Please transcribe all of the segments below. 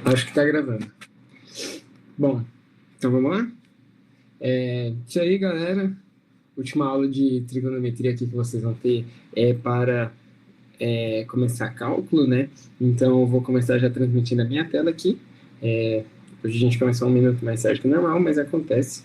Acho que tá gravando. Bom, então vamos lá? Isso aí, galera. Última aula de trigonometria aqui que vocês vão ter é para começar cálculo, né? Então eu vou começar já transmitindo a minha tela aqui. Hoje a gente começou um minuto mais tarde que o normal, mas acontece.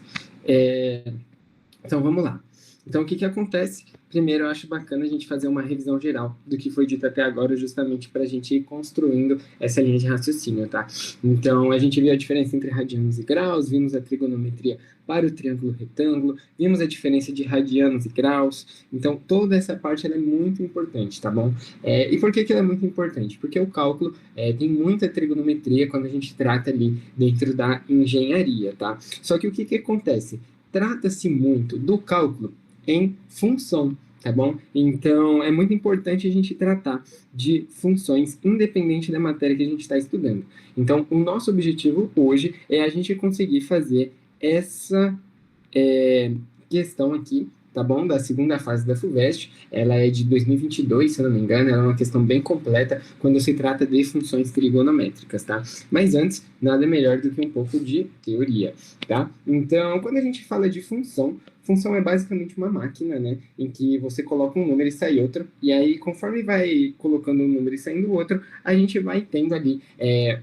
Então vamos lá. Então o que que acontece? Primeiro eu acho bacana a gente fazer uma revisão geral do que foi dito até agora, justamente para a gente ir construindo essa linha de raciocínio, tá? Então a gente viu a diferença entre radianos e graus, vimos a trigonometria para o triângulo retângulo, vimos a diferença de radianos e graus. Então toda essa parte ela é muito importante, tá bom? E por que que ela é muito importante? Porque o cálculo tem muita trigonometria quando a gente trata ali dentro da engenharia, tá? Só que o que que acontece? Trata-se muito do cálculo em função, tá bom? Então, é muito importante a gente tratar de funções independente da matéria que a gente está estudando. Então, o nosso objetivo hoje é a gente conseguir fazer essa questão aqui, tá bom? Da segunda fase da FUVEST. Ela é de 2022, se eu não me engano. Ela é uma questão bem completa quando se trata de funções trigonométricas, tá? Mas antes, nada melhor do que um pouco de teoria, tá? Então, quando a gente fala de função, função é basicamente uma máquina, né? Em que você coloca um número e sai outro. E aí, conforme vai colocando um número e saindo outro, a gente vai tendo ali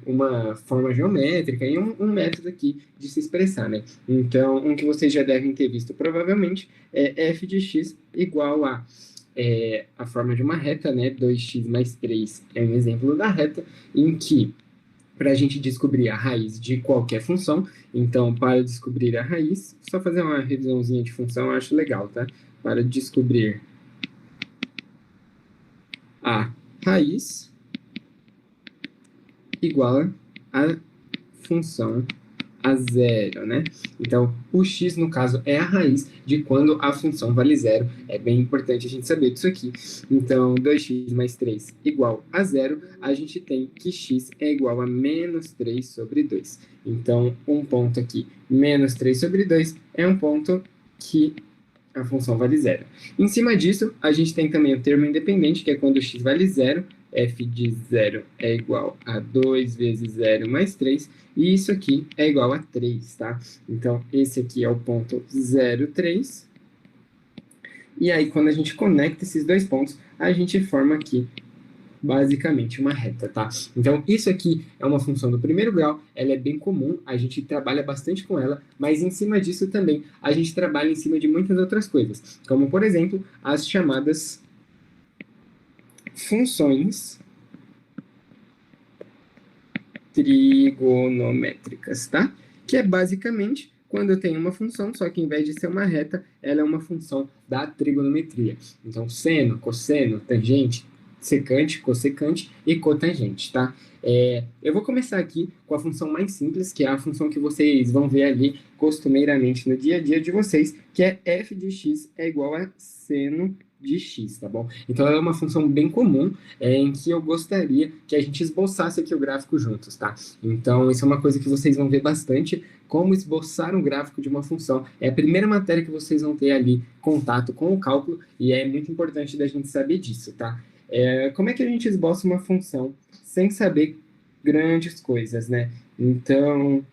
uma forma geométrica e um método aqui de se expressar, né? Então, um que vocês já devem ter visto provavelmente é f de x igual a forma de uma reta, né? 2x mais 3 é um exemplo da reta, em que, para a gente descobrir a raiz de qualquer função, então, para descobrir a raiz, só fazer uma revisãozinha de função, eu acho legal, tá? Para descobrir a raiz igual a função a zero, né? Então, o x, no caso, é a raiz de quando a função vale zero. É bem importante a gente saber disso aqui. Então, 2x mais 3 igual a zero, a gente tem que x é igual a menos 3 sobre 2. Então, um ponto aqui, menos 3 sobre 2, é um ponto que a função vale zero. Em cima disso, a gente tem também o termo independente, que é quando x vale zero, f de zero é igual a 2 vezes zero mais 3, e isso aqui é igual a 3, tá? Então, esse aqui é o ponto 0,3. E aí, quando a gente conecta esses dois pontos, a gente forma aqui basicamente uma reta, tá? Então, isso aqui é uma função do primeiro grau, ela é bem comum, a gente trabalha bastante com ela, mas em cima disso também a gente trabalha em cima de muitas outras coisas, como, por exemplo, as chamadas funções trigonométricas, tá? Que é basicamente quando eu tenho uma função, só que em vez de ser uma reta, ela é uma função da trigonometria. Então, seno, cosseno, tangente, secante, cossecante e cotangente, tá? Eu vou começar aqui com a função mais simples, que é a função que vocês vão ver ali costumeiramente no dia a dia de vocês, que é f de x é igual a seno de x, tá bom? Então, ela é uma função bem comum, em que eu gostaria que a gente esboçasse aqui o gráfico juntos, tá? Então, isso é uma coisa que vocês vão ver bastante, como esboçar um gráfico de uma função. É a primeira matéria que vocês vão ter ali contato com o cálculo, e é muito importante da gente saber disso, tá? Como é que a gente esboça uma função sem saber grandes coisas, né? Então,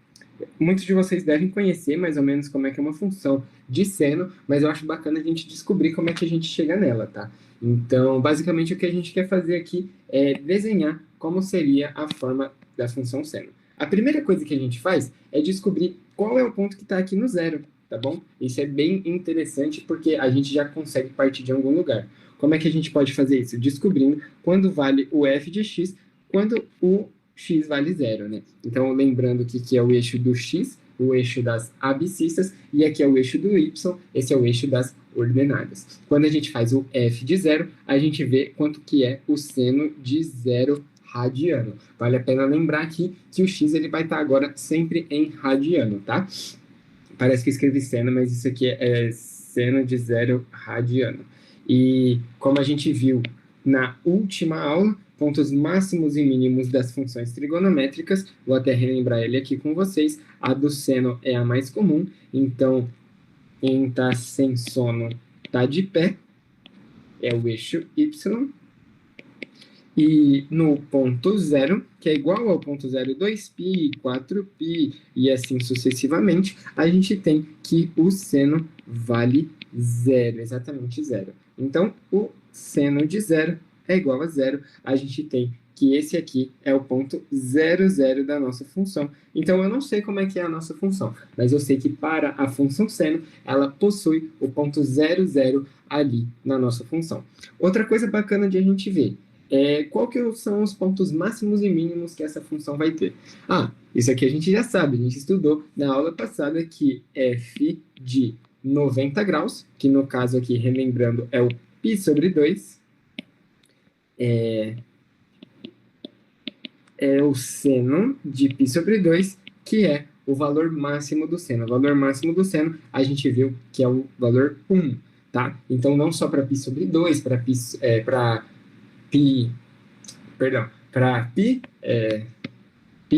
muitos de vocês devem conhecer mais ou menos como é que é uma função de seno, mas eu acho bacana a gente descobrir como é que a gente chega nela, tá? Então, basicamente, o que a gente quer fazer aqui é desenhar como seria a forma da função seno. A primeira coisa que a gente faz é descobrir qual é o ponto que está aqui no zero, tá bom? Isso é bem interessante porque a gente já consegue partir de algum lugar. Como é que a gente pode fazer isso? Descobrindo quando vale o f de x, quando o x vale zero, né? Então, lembrando que aqui é o eixo do x, o eixo das abscissas, e aqui é o eixo do y, esse é o eixo das ordenadas. Quando a gente faz o f de zero, a gente vê quanto que é o seno de zero radiano. Vale a pena lembrar aqui que o x ele vai estar agora sempre em radiano, tá? Parece que escrevi seno, mas isso aqui é seno de zero radiano. E como a gente viu na última aula, pontos máximos e mínimos das funções trigonométricas, vou até relembrar ele aqui com vocês, a do seno é a mais comum, então quem está sem sono está de pé, é o eixo y, E no ponto zero, que é igual ao ponto zero, 2π, 4π e assim sucessivamente, a gente tem que o seno vale zero, exatamente zero. Então, o seno de zero é igual a zero. A gente tem que esse aqui é o ponto 00 da nossa função. Então, eu não sei como é que é a nossa função, mas eu sei que para a função seno, ela possui o ponto 00 ali na nossa função. Outra coisa bacana de a gente ver qual que são os pontos máximos e mínimos que essa função vai ter. Ah, isso aqui a gente já sabe, a gente estudou na aula passada que f de 90 graus, que no caso aqui, relembrando, é o π sobre 2, é o seno de π sobre 2, que é o valor máximo do seno. O valor máximo do seno, a gente viu que é o valor 1, tá? Então, não só para π sobre 2, para π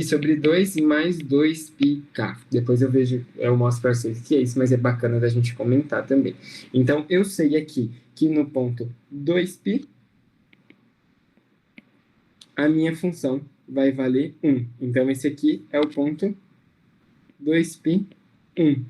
sobre 2 mais 2πk. Depois eu mostro para vocês o que é isso, mas é bacana da gente comentar também. Então, eu sei aqui que no ponto 2π, a minha função vai valer 1. Então, esse aqui é o ponto 2π, 1.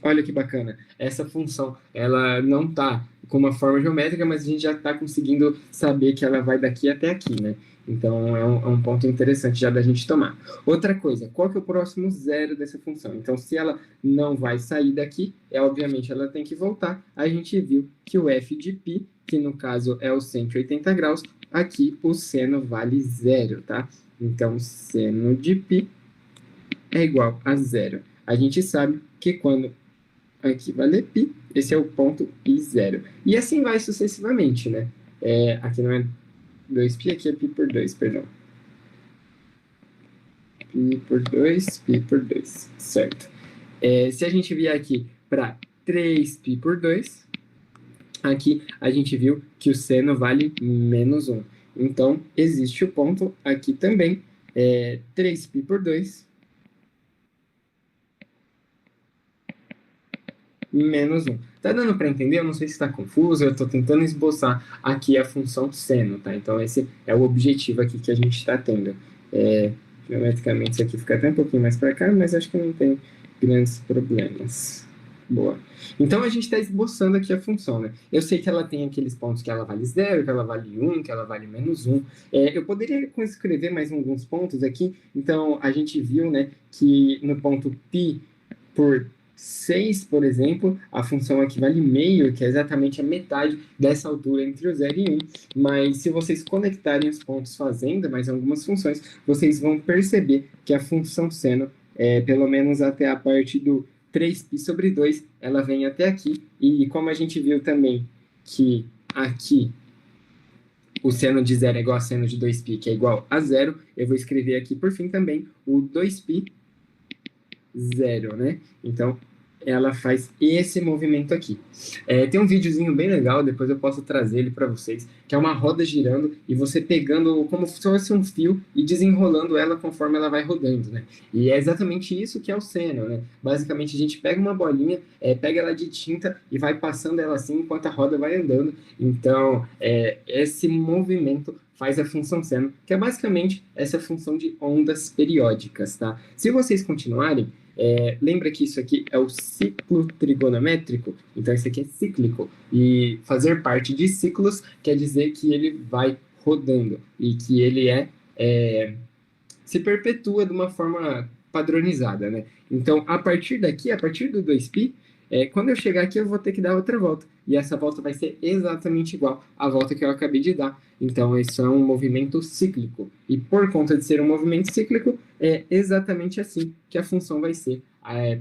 Olha que bacana. Essa função, ela não está com uma forma geométrica, mas a gente já está conseguindo saber que ela vai daqui até aqui, né? Então, é um ponto interessante já da gente tomar. Outra coisa, qual que é o próximo zero dessa função? Então, se ela não vai sair daqui, obviamente ela tem que voltar. A gente viu que o f de π, que no caso é o 180 graus, aqui o seno vale zero, tá? Então, seno de π é igual a zero. A gente sabe que quando aqui vale π, esse é o ponto π0. E assim vai sucessivamente, né? Aqui não é 2π, aqui é π por 2, perdão. Π por 2, π por 2, certo. Se a gente vier aqui para 3π por 2, aqui a gente viu que o seno vale menos 1. Então, existe o ponto aqui também, 3π por 2 menos 1. Tá dando para entender? Eu não sei se está confuso, eu estou tentando esboçar aqui a função seno, tá? Então, esse é o objetivo aqui que a gente está tendo. Geometricamente, isso aqui fica até um pouquinho mais para cá, mas acho que não tem grandes problemas. Boa. Então, a gente está esboçando aqui a função, né? Eu sei que ela tem aqueles pontos que ela vale 0, que ela vale 1, que ela vale menos 1. Eu poderia escrever mais alguns pontos aqui. Então, a gente viu, né, que no ponto π por 6, por exemplo, a função aqui vale meio, que é exatamente a metade dessa altura entre o 0 e 1. Mas se vocês conectarem os pontos fazendo mais algumas funções, vocês vão perceber que a função seno, pelo menos até a parte do 3π sobre 2, ela vem até aqui. E como a gente viu também que aqui o seno de 0 é igual a seno de 2π, que é igual a 0, eu vou escrever aqui, por fim, também o 2π 0, né? Então, ela faz esse movimento aqui. Tem um videozinho bem legal, depois eu posso trazer ele para vocês, que é uma roda girando e você pegando como se fosse um fio e desenrolando ela conforme ela vai rodando, né? E é exatamente isso que é o seno, né? Basicamente, a gente pega uma bolinha, pega ela de tinta e vai passando ela assim enquanto a roda vai andando. Então, esse movimento faz a função seno, que é basicamente essa função de ondas periódicas, tá? Se vocês continuarem, lembra que isso aqui é o ciclo trigonométrico? Então, isso aqui é cíclico. E fazer parte de ciclos quer dizer que ele vai rodando e que ele se perpetua de uma forma padronizada, né? Então, a partir daqui, a partir do 2π, quando eu chegar aqui, eu vou ter que dar outra volta. E essa volta vai ser exatamente igual à volta que eu acabei de dar. Então, isso é um movimento cíclico. E por conta de ser um movimento cíclico, é exatamente assim que a função vai ser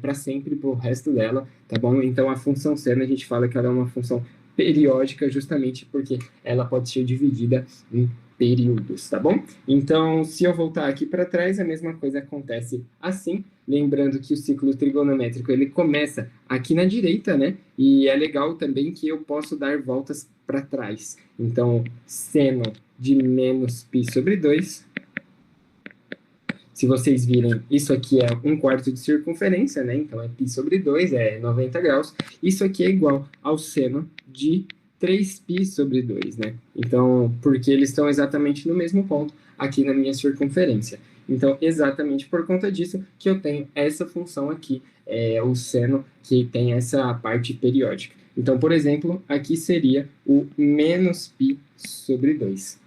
para sempre, para o resto dela, tá bom? Então, a função seno, a gente fala que ela é uma função periódica, justamente porque ela pode ser dividida em períodos, tá bom? Então, se eu voltar aqui para trás, a mesma coisa acontece assim, lembrando que o ciclo trigonométrico, ele começa aqui na direita, né? E é legal também que eu posso dar voltas para trás. Então, seno de menos π sobre 2. Se vocês virem, isso aqui é 1/4 de circunferência, né? Então, é π sobre 2, é 90 graus. Isso aqui é igual ao seno de 3π sobre 2, né? Então, porque eles estão exatamente no mesmo ponto aqui na minha circunferência. Então, exatamente por conta disso que eu tenho essa função aqui, o seno, que tem essa parte periódica. Então, por exemplo, aqui seria o menos π sobre 2.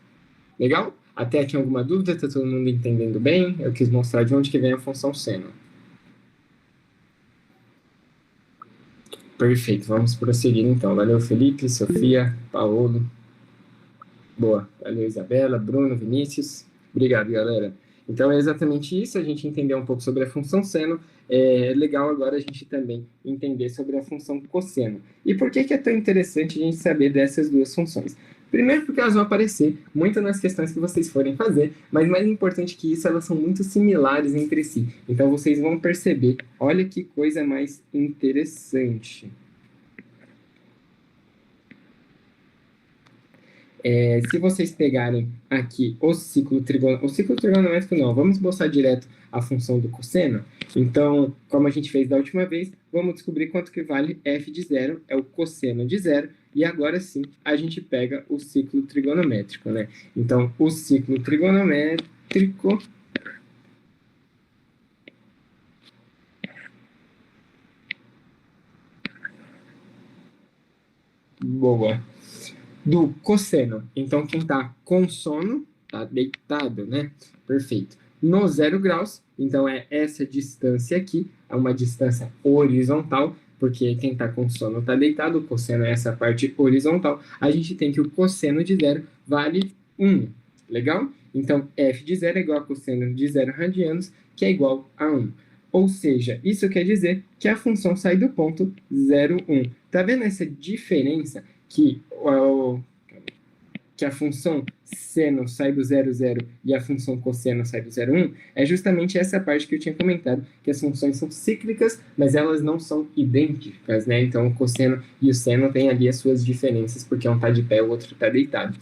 Legal? Até aqui alguma dúvida? Está todo mundo entendendo bem? Eu quis mostrar de onde que vem a função seno. Perfeito, vamos prosseguir então. Valeu, Felipe, Sofia, Paulo. Boa, valeu, Isabela, Bruno, Vinícius. Obrigado, galera. Então é exatamente isso, a gente entender um pouco sobre a função seno. É legal agora a gente também entender sobre a função cosseno. E por que é tão interessante a gente saber dessas duas funções? Primeiro porque elas vão aparecer muito nas questões que vocês forem fazer, mas mais importante que isso, elas são muito similares entre si. Então vocês vão perceber, olha que coisa mais interessante. Se vocês pegarem aqui o ciclo trigonométrico não, vamos esboçar direto a função do cosseno. Então, como a gente fez da última vez, vamos descobrir quanto que vale f de zero, é o cosseno de zero, e agora sim a gente pega o ciclo trigonométrico, né? Então, o ciclo trigonométrico boa. Do cosseno. Então, quem está com sono, está deitado, né? Perfeito. No 0 graus, então é essa distância aqui, é uma distância horizontal, porque quem está com sono está deitado, o cosseno é essa parte horizontal. A gente tem que o cosseno de zero vale 1. Legal? Então, f de zero é igual a cosseno de 0 radianos, que é igual a 1. Ou seja, isso quer dizer que a função sai do ponto 0, 1. Tá vendo essa diferença? Que a função seno sai do 0, 0 e a função cosseno sai do 0, 1, é justamente essa parte que eu tinha comentado, que as funções são cíclicas, mas elas não são idênticas, né? Então, o cosseno e o seno têm ali as suas diferenças, porque um está de pé, o outro está deitado.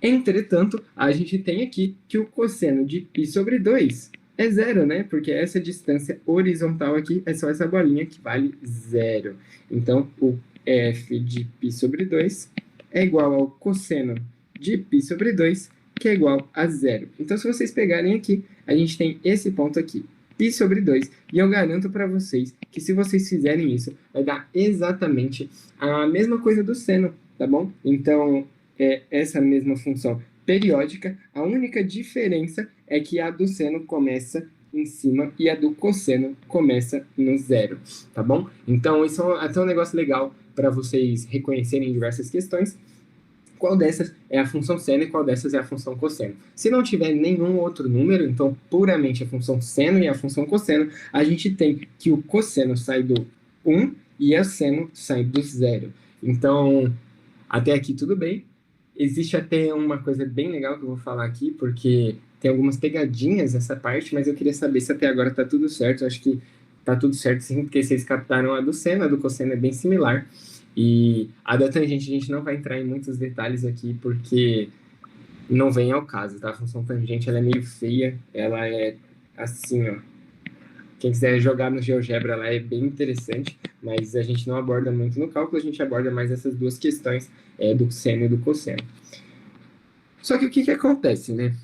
Entretanto, a gente tem aqui que o cosseno de π sobre 2 é zero, né? Porque essa distância horizontal aqui é só essa bolinha que vale zero. Então, o f de π sobre 2 é igual ao cosseno de π sobre 2, que é igual a zero. Então, se vocês pegarem aqui, a gente tem esse ponto aqui, π sobre 2, e eu garanto para vocês que se vocês fizerem isso, vai dar exatamente a mesma coisa do seno, tá bom? Então, é essa mesma função periódica, a única diferença é que a do seno começa em cima e a do cosseno começa no zero, tá bom? Então, isso é até um negócio legal para vocês reconhecerem diversas questões. Qual dessas é a função seno e qual dessas é a função cosseno. Se não tiver nenhum outro número, então puramente a função seno e a função cosseno, a gente tem que o cosseno sai do 1 e o seno sai do 0. Então, até aqui tudo bem. Existe até uma coisa bem legal que eu vou falar aqui, porque tem algumas pegadinhas nessa parte, mas eu queria saber se até agora está tudo certo. Eu acho que está tudo certo sim, porque vocês captaram a do seno, a do cosseno é bem similar. E a da tangente a gente não vai entrar em muitos detalhes aqui, porque não vem ao caso, tá? A função tangente ela é meio feia, ela é assim, ó. Quem quiser jogar no GeoGebra, ela é bem interessante, mas a gente não aborda muito no cálculo, a gente aborda mais essas duas questões do seno e do cosseno. Só que o que acontece, né?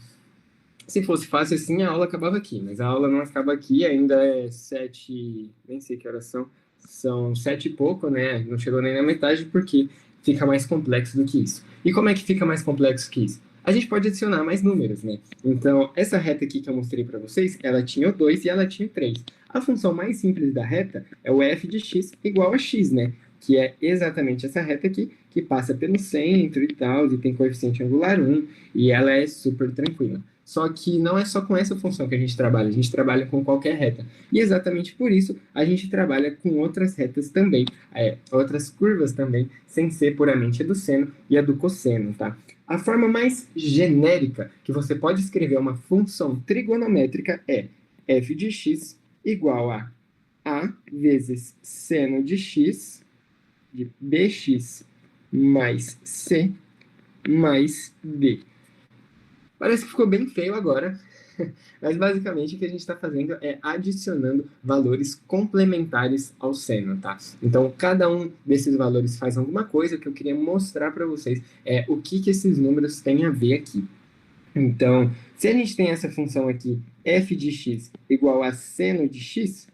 Se fosse fácil assim, a aula acabava aqui, mas a aula não acaba aqui, ainda é 7, nem sei que horas são 7 e pouco, né? Não chegou nem na metade, porque fica mais complexo do que isso. E como é que fica mais complexo que isso? A gente pode adicionar mais números, né? Então, essa reta aqui que eu mostrei para vocês, ela tinha o 2 e ela tinha o 3. A função mais simples da reta é o f de x igual a x, né? Que é exatamente essa reta aqui, que passa pelo centro e tal, e tem coeficiente angular 1, e ela é super tranquila. Só que não é só com essa função que a gente trabalha com qualquer reta. E exatamente por isso a gente trabalha com outras retas também, outras curvas também, sem ser puramente a do seno e a do cosseno, tá? A forma mais genérica que você pode escrever uma função trigonométrica é f de x igual a vezes seno de x de bx mais c mais d. Parece que ficou bem feio agora, Mas basicamente o que a gente está fazendo é adicionando valores complementares ao seno, tá? Então cada um desses valores faz alguma coisa que eu queria mostrar para vocês o que esses números têm a ver aqui. Então, se a gente tem essa função aqui, f de x igual a seno de x,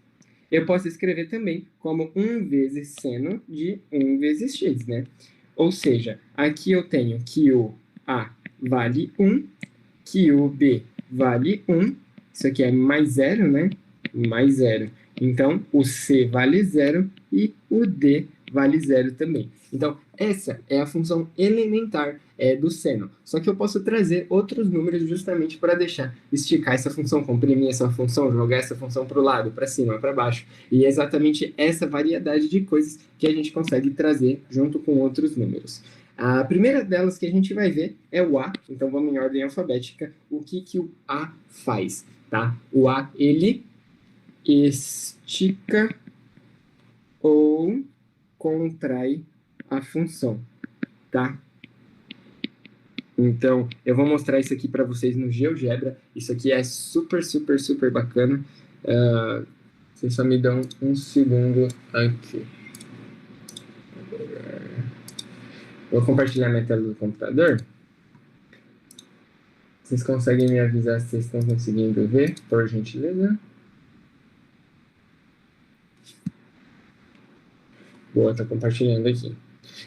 eu posso escrever também como 1 vezes seno de 1 vezes x, né? Ou seja, aqui eu tenho que o a vale 1, que o b vale 1, isso aqui é mais 0, né? Mais 0. Então, o c vale 0 e o d vale 0 também. Então, essa é a função elementar do seno. Só que eu posso trazer outros números justamente para esticar essa função, comprimir essa função, jogar essa função para o lado, para cima, para baixo. E é exatamente essa variedade de coisas que a gente consegue trazer junto com outros números. A primeira delas que a gente vai ver é o A, então vamos em ordem alfabética. O que o A faz, tá? O A, ele estica ou contrai a função, tá? Então, eu vou mostrar isso aqui para vocês no GeoGebra. Isso aqui é super, super, super bacana. Vocês só me dão um segundo aqui. Vou compartilhar minha tela do computador. Vocês conseguem me avisar se vocês estão conseguindo ver, por gentileza? Boa, tá compartilhando aqui.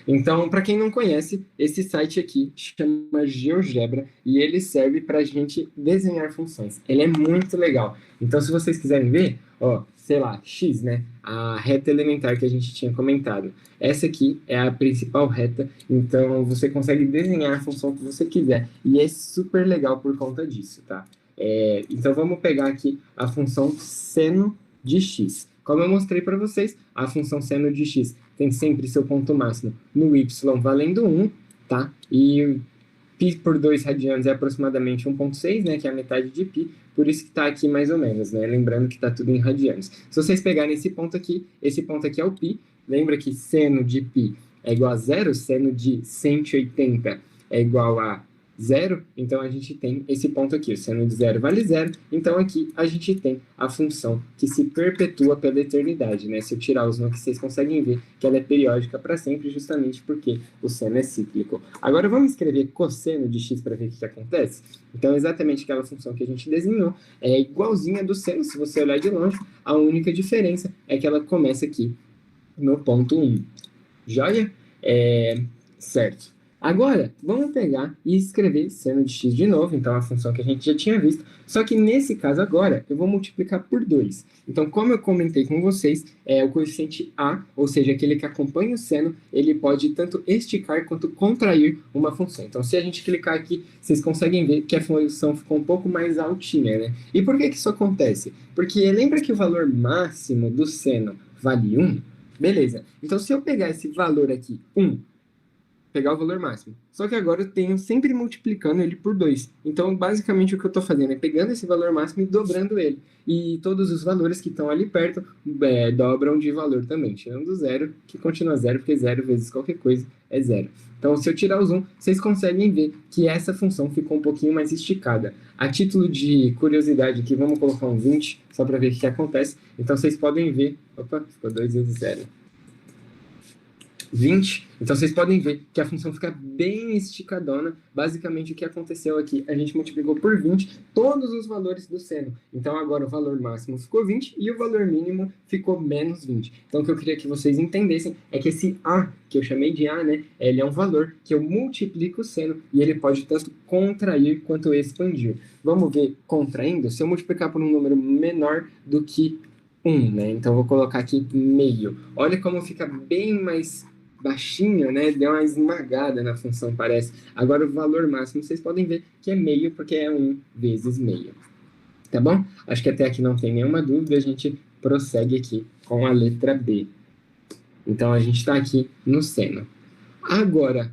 Então, para quem não conhece, esse site aqui chama GeoGebra e ele serve para a gente desenhar funções. Ele é muito legal. Então, se vocês quiserem ver, ó, sei lá, x, né? A reta elementar que a gente tinha comentado. Essa aqui é a principal reta, então você consegue desenhar a função que você quiser. E é super legal por conta disso, tá? Então, vamos pegar aqui a função seno de x. Como eu mostrei para vocês, a função seno de x tem sempre seu ponto máximo no y valendo 1, tá? E π por 2 radianos é aproximadamente 1,6, né? Que é a metade de π, por isso que está aqui mais ou menos, né? Lembrando que está tudo em radianos. Se vocês pegarem esse ponto aqui é o π. Lembra que seno de π é igual a 0, seno de 180 é igual a 0, então a gente tem esse ponto aqui, o seno de 0 vale 0, então aqui a gente tem a função que se perpetua pela eternidade, né? Se eu tirar os nomes, vocês conseguem ver que ela é periódica para sempre, justamente porque o seno é cíclico. Agora vamos escrever cosseno de x para ver o que acontece? Então exatamente aquela função que a gente desenhou é igualzinha do seno, se você olhar de longe, a única diferença é que ela começa aqui no ponto 1. Joia? Certo. Agora, vamos pegar e escrever seno de x de novo, então a função que a gente já tinha visto, só que nesse caso agora, eu vou multiplicar por 2. Então, como eu comentei com vocês, o coeficiente A, ou seja, aquele que acompanha o seno, ele pode tanto esticar quanto contrair uma função. Então, se a gente clicar aqui, vocês conseguem ver que a função ficou um pouco mais altinha, né? E por que isso acontece? Porque lembra que o valor máximo do seno vale 1? Beleza. Então, se eu pegar esse valor aqui, 1, pegar o valor máximo. Só que agora eu tenho sempre multiplicando ele por 2. Então, basicamente, o que eu estou fazendo é pegando esse valor máximo e dobrando ele. E todos os valores que estão ali perto dobram de valor também. Tirando o 0, que continua 0, porque 0 vezes qualquer coisa é 0. Então, se eu tirar os 1, vocês conseguem ver que essa função ficou um pouquinho mais esticada. A título de curiosidade aqui, vamos colocar um 20, só para ver o que acontece. Então, vocês podem ver... Opa, ficou 2 vezes 0. 20, então vocês podem ver que a função fica bem esticadona. Basicamente o que aconteceu aqui, a gente multiplicou por 20 todos os valores do seno. Então agora o valor máximo ficou 20 e o valor mínimo ficou menos 20. Então o que eu queria que vocês entendessem é que esse A, que eu chamei de A, né, ele é um valor que eu multiplico o seno e ele pode tanto contrair quanto expandir. Vamos ver contraindo? Se eu multiplicar por um número menor do que 1, né, então eu vou colocar aqui meio. Olha como fica bem mais baixinho, né? Deu uma esmagada na função, parece. Agora o valor máximo, vocês podem ver que é meio, porque é 1 vezes meio. Tá bom? Acho que até aqui não tem nenhuma dúvida, a gente prossegue aqui com a letra B. Então, a gente está aqui no seno. Agora,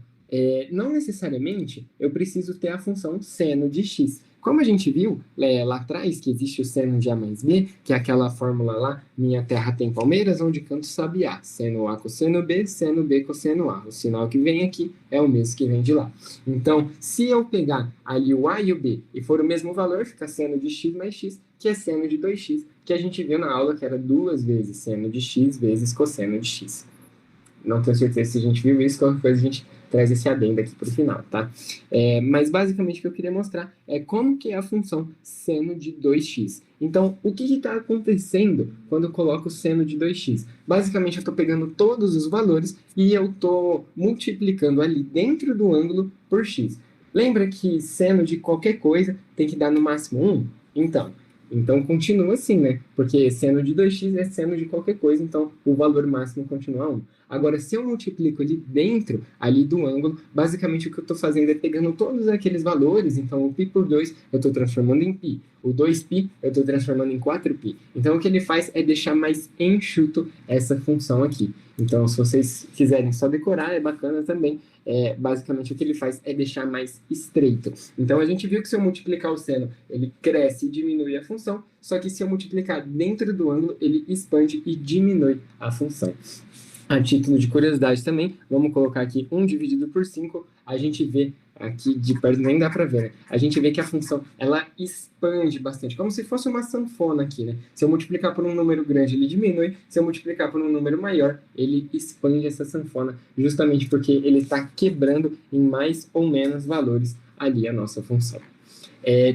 não necessariamente eu preciso ter a função seno de x. Como a gente viu lá atrás que existe o seno de A mais B, que é aquela fórmula lá, minha terra tem palmeiras, onde canto sabiá. Seno A cosseno B cosseno A. O sinal que vem aqui é o mesmo que vem de lá. Então, se eu pegar ali o A e o B e for o mesmo valor, fica seno de x mais x, que é seno de 2x, que a gente viu na aula que era 2 vezes seno de x vezes cosseno de x. Não tenho certeza se a gente viu isso, qualquer coisa a gente traz esse adendo aqui para o final, tá? Mas basicamente o que eu queria mostrar é como que é a função seno de 2x. Então, o que está acontecendo quando eu coloco o seno de 2x? Basicamente, eu estou pegando todos os valores e eu estou multiplicando ali dentro do ângulo por x. Lembra que seno de qualquer coisa tem que dar no máximo 1? Então continua assim, né? Porque seno de 2x é seno de qualquer coisa, então o valor máximo continua 1. Agora, se eu multiplico ali dentro, ali do ângulo, basicamente o que eu estou fazendo é pegando todos aqueles valores, então o π por 2 eu estou transformando em π, o 2π eu estou transformando em 4π. Então o que ele faz é deixar mais enxuto essa função aqui. Então, se vocês quiserem só decorar, é bacana também. Basicamente o que ele faz é deixar mais estreito. Então a gente viu que se eu multiplicar o seno, ele cresce e diminui a função, só que se eu multiplicar dentro do ângulo, ele expande e diminui a função. A título de curiosidade também, vamos colocar aqui 1 dividido por 5, a gente vê aqui de perto, nem dá para ver, né? A gente vê que a função, ela expande bastante, como se fosse uma sanfona aqui, né? Se eu multiplicar por um número grande, ele diminui, se eu multiplicar por um número maior, ele expande essa sanfona, justamente porque ele está quebrando em mais ou menos valores ali a nossa função.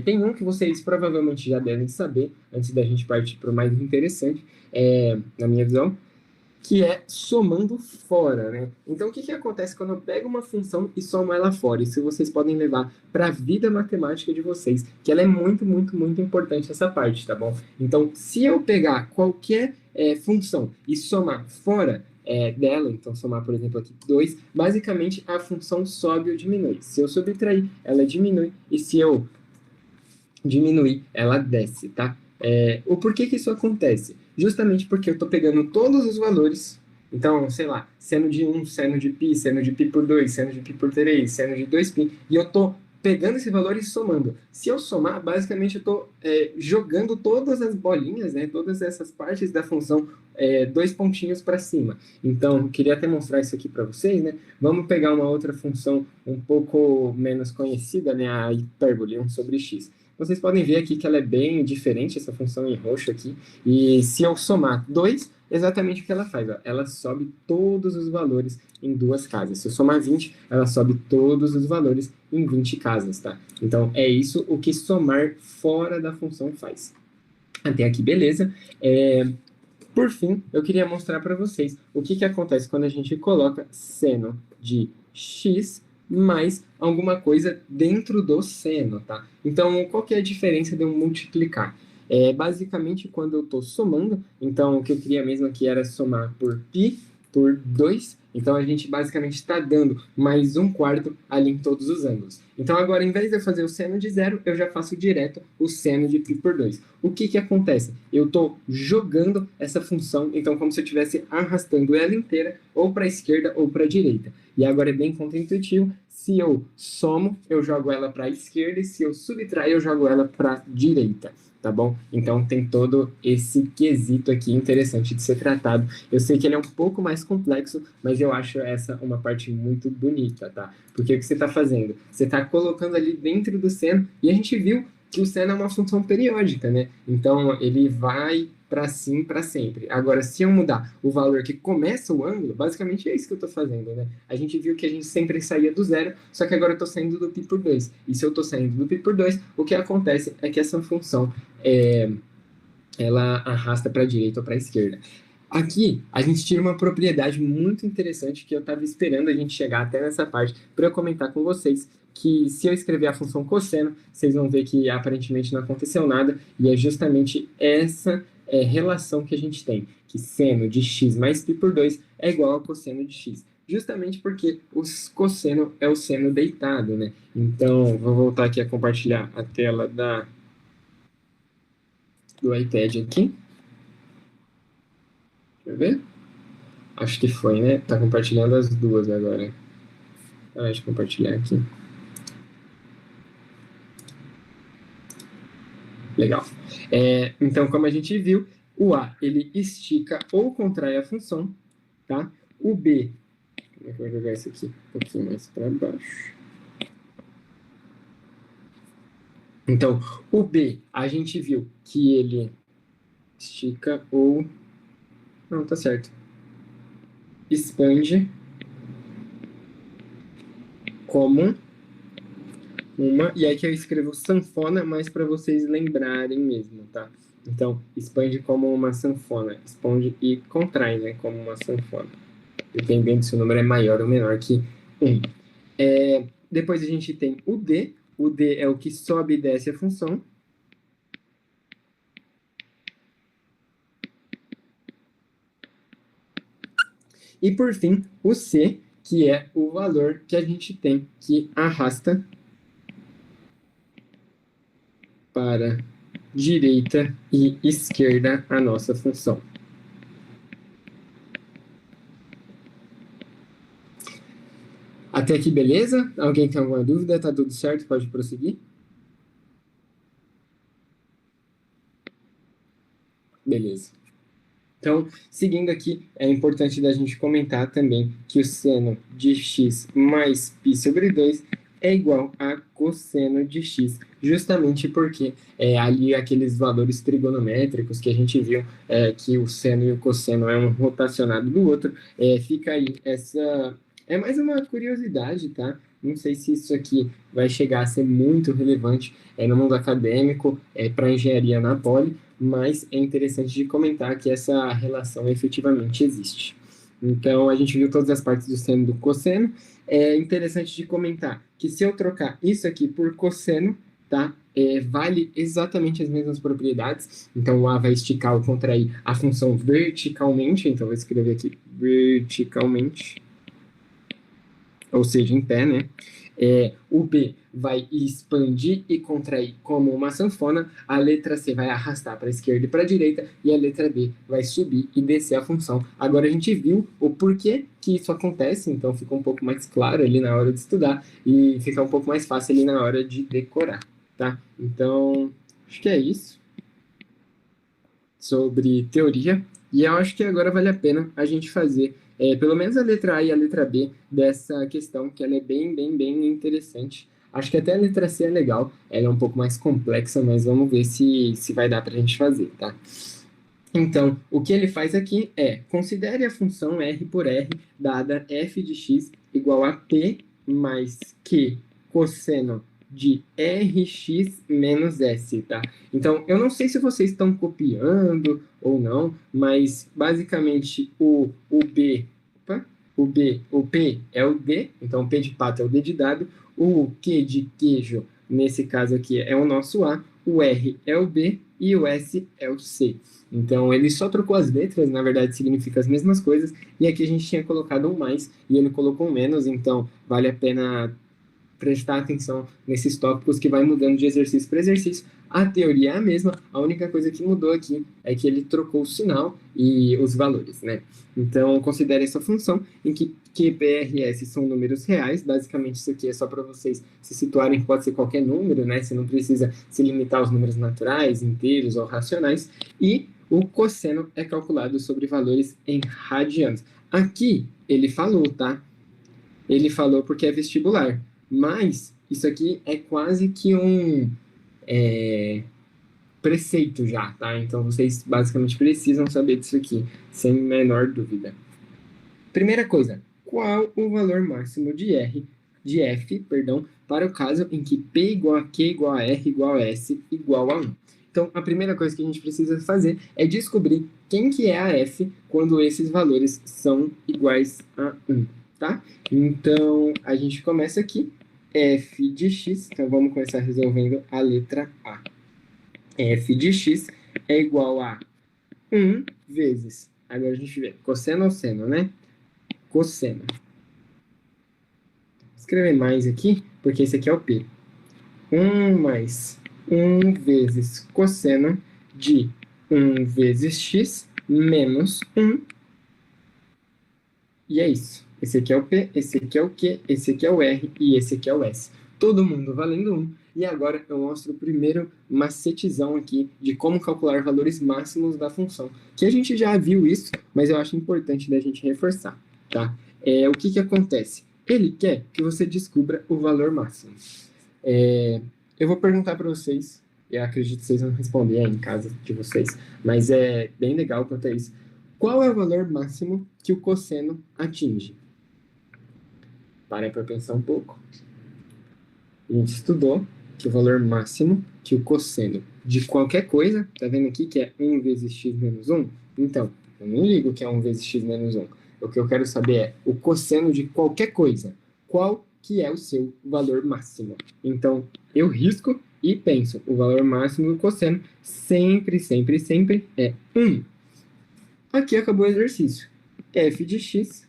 Tem um que vocês provavelmente já devem saber, antes da gente partir para o mais interessante, na minha visão, que é somando fora, né? Então, o que acontece quando eu pego uma função e somo ela fora? Isso vocês podem levar para a vida matemática de vocês, que ela é muito, muito, muito importante essa parte, tá bom? Então, se eu pegar qualquer função e somar fora dela, então somar, por exemplo, aqui 2, basicamente a função sobe ou diminui. Se eu subtrair, ela diminui, e se eu diminuir, ela desce, tá? O porquê que isso acontece? Justamente porque eu estou pegando todos os valores, então, sei lá, seno de 1, seno de π por 2, seno de π por 3, seno de 2π, e eu estou pegando esse valor e somando. Se eu somar, basicamente eu estou jogando todas as bolinhas, né, todas essas partes da função, 2 pontinhos para cima. Então, queria até mostrar isso aqui para vocês, né? Vamos pegar uma outra função um pouco menos conhecida, né, a hipérbole 1 sobre x. Vocês podem ver aqui que ela é bem diferente, essa função em roxo aqui, e se eu somar 2, exatamente o que ela faz, ó, ela sobe todos os valores em 2 casas. Se eu somar 20, ela sobe todos os valores em 20 casas, tá? Então, é isso o que somar fora da função faz. Até aqui, beleza. Por fim, eu queria mostrar para vocês o que acontece quando a gente coloca seno de x mais alguma coisa dentro do seno, tá? Então, qual que é a diferença de eu multiplicar? Basicamente, quando eu estou somando, então o que eu queria mesmo aqui era somar por π por 2, então a gente basicamente está dando mais 1/4 ali em todos os ângulos. Então agora, em vez de eu fazer o seno de 0, eu já faço direto o seno de π por 2. O que acontece? Eu estou jogando essa função, então como se eu estivesse arrastando ela inteira, ou para a esquerda ou para a direita. E agora é bem contraintuitivo, se eu somo, eu jogo ela para a esquerda, e se eu subtrair, eu jogo ela para a direita. Tá bom? Então tem todo esse quesito aqui interessante de ser tratado. Eu sei que ele é um pouco mais complexo, mas eu acho essa uma parte muito bonita, tá? Porque o que você está fazendo? Você está colocando ali dentro do seno, e a gente viu que o seno é uma função periódica, né? Então ele vai para sim para sempre. Agora, se eu mudar o valor que começa o ângulo, basicamente é isso que eu estou fazendo, né? A gente viu que a gente sempre saía do zero, só que agora eu estou saindo do π por 2. E se eu estou saindo do π por 2, o que acontece é que essa função ela arrasta para a direita ou para a esquerda. Aqui, a gente tira uma propriedade muito interessante que eu estava esperando a gente chegar até nessa parte para eu comentar com vocês, que se eu escrever a função cosseno, vocês vão ver que aparentemente não aconteceu nada, e é justamente essa relação que a gente tem, que seno de x mais π por 2 é igual a cosseno de x. Justamente porque o cosseno é o seno deitado, né? Então, vou voltar aqui a compartilhar a tela do iPad aqui. Deixa eu ver. Acho que foi, né? Tá compartilhando as duas agora. Deixa eu compartilhar aqui. Legal. Então, como a gente viu, o A, ele estica ou contrai a função, tá? O B, como é que eu vou jogar isso aqui? Um pouquinho mais para baixo. Então, o B, a gente viu que ele estica ou... Não, tá certo. Expande como uma... E aí que eu escrevo sanfona, mas para vocês lembrarem mesmo, tá? Então, expande como uma sanfona. Expande e contrai, né? Como uma sanfona. Dependendo se o número é maior ou menor que 1. Depois a gente tem o D. O D é o que sobe e desce a função. E por fim, o C, que é o valor que a gente tem que arrasta para direita e esquerda a nossa função. Até aqui, beleza? Alguém tem alguma dúvida? Tá tudo certo? Pode prosseguir? Beleza. Então, seguindo aqui, é importante da gente comentar também que o seno de x mais π sobre 2 é igual a cosseno de x, justamente porque ali aqueles valores trigonométricos que a gente viu, que o seno e o cosseno é um rotacionado do outro, fica aí essa... É mais uma curiosidade, tá? Não sei se isso aqui vai chegar a ser muito relevante no mundo acadêmico, para engenharia na Poli, mas é interessante de comentar que essa relação efetivamente existe. Então, a gente viu todas as partes do seno e do cosseno. É interessante de comentar que se eu trocar isso aqui por cosseno, tá? Vale exatamente as mesmas propriedades. Então, o A vai esticar ou contrair a função verticalmente. Então, vou escrever aqui verticalmente, ou seja, em pé, né? O B vai expandir e contrair como uma sanfona, a letra C vai arrastar para a esquerda e para a direita, e a letra D vai subir e descer a função. Agora a gente viu o porquê que isso acontece, então fica um pouco mais claro ali na hora de estudar, e fica um pouco mais fácil ali na hora de decorar, tá? Então, acho que é isso sobre teoria, e eu acho que agora vale a pena a gente fazer pelo menos a letra A e a letra B dessa questão, que ela é bem, bem, bem interessante. Acho que até a letra C é legal, ela é um pouco mais complexa, mas vamos ver se vai dar para a gente fazer, tá? Então, o que ele faz aqui é, considere a função R por R dada f de x igual a P mais Q cosseno de Rx menos S, tá? Então, eu não sei se vocês estão copiando ou não, mas basicamente o P é o D, então o P de pato é o D de dado, o Q de queijo, nesse caso aqui, é o nosso A, o R é o B e o S é o C. Então, ele só trocou as letras, na verdade significa as mesmas coisas, e aqui a gente tinha colocado um mais e ele colocou um menos, então vale a pena prestar atenção nesses tópicos que vai mudando de exercício para exercício. A teoria é a mesma, a única coisa que mudou aqui é que ele trocou o sinal e os valores, né? Então, considere essa função em que QPRS são números reais, basicamente isso aqui é só para vocês se situarem que pode ser qualquer número, né? Você não precisa se limitar aos números naturais, inteiros ou racionais, e o cosseno é calculado sobre valores em radianos. Aqui ele falou, tá? Ele falou porque é vestibular. Mas isso aqui é quase que um preceito já, tá? Então vocês basicamente precisam saber disso aqui, sem menor dúvida. Primeira coisa, qual o valor máximo de f, para o caso em que P igual a Q igual a R igual a S igual a 1? Então, a primeira coisa que a gente precisa fazer é descobrir quem que é a f quando esses valores são iguais a 1, tá? Então, a gente começa aqui, f de x, então vamos começar resolvendo a letra A. F de x é igual a 1 vezes, agora a gente vê, cosseno ou seno, né? Cosseno. Vou escrever mais aqui, porque esse aqui é o P. 1 mais 1 vezes cosseno de 1 vezes x menos 1. E é isso. Esse aqui é o P, esse aqui é o Q, esse aqui é o R e esse aqui é o S. todo mundo valendo 1. E agora eu mostro o primeiro macetezão aqui de como calcular valores máximos da função, que a gente já viu isso, mas eu acho importante da gente reforçar, tá? O que acontece? Ele quer que você descubra o valor máximo. Eu vou perguntar para vocês, eu acredito que vocês vão responder aí em casa de vocês, mas é bem legal quanto a isso. Qual é o valor máximo que o cosseno atinge? Parem para pensar um pouco. A gente estudou que o valor máximo que o cosseno de qualquer coisa, tá vendo aqui que é 1 vezes x menos 1? Então, eu não ligo que é 1 vezes x menos 1. O que eu quero saber é o cosseno de qualquer coisa. Qual que é o seu valor máximo? Então, eu risco e penso, o valor máximo do cosseno sempre, sempre, sempre é 1. Aqui acabou o exercício. F de x.